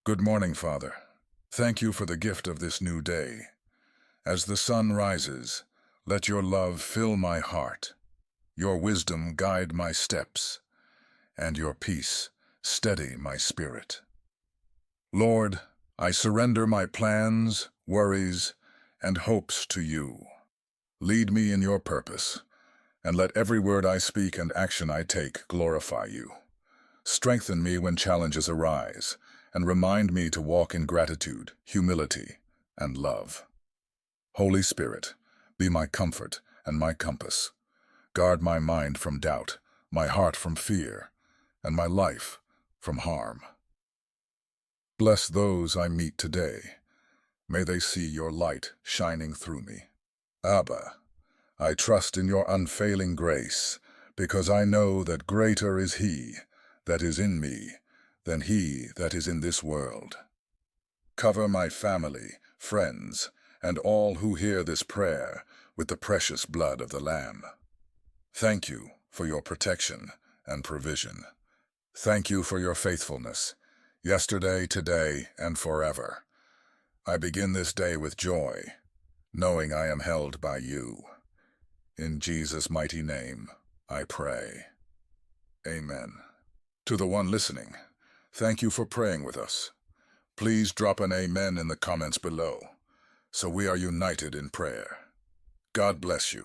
Good morning, Father. Thank you for the gift of this new day. As the sun rises, let your love fill my heart, your wisdom guide my steps, and your peace steady my spirit. Lord, I surrender my plans, worries, and hopes to you. Lead me in your purpose, and let every word I speak and action I take glorify you. Strengthen me when challenges arise, and remind me to walk in gratitude, humility, and love. Holy Spirit, be my comfort and my compass. Guard my mind from doubt, my heart from fear, and my life from harm. Bless those I meet today. May they see your light shining through me. Abba, I trust in your unfailing grace, because I know that greater is He that is in me than he that is in this world. Cover my family, friends, and all who hear this prayer with the precious blood of the Lamb. Thank you for your protection and provision. Thank you for your faithfulness, yesterday, today, and forever. I begin this day with joy, knowing I am held by you. In Jesus' mighty name, I pray. Amen. To the one listening, thank you for praying with us. Please drop an amen in the comments below, so we are united in prayer. God bless you.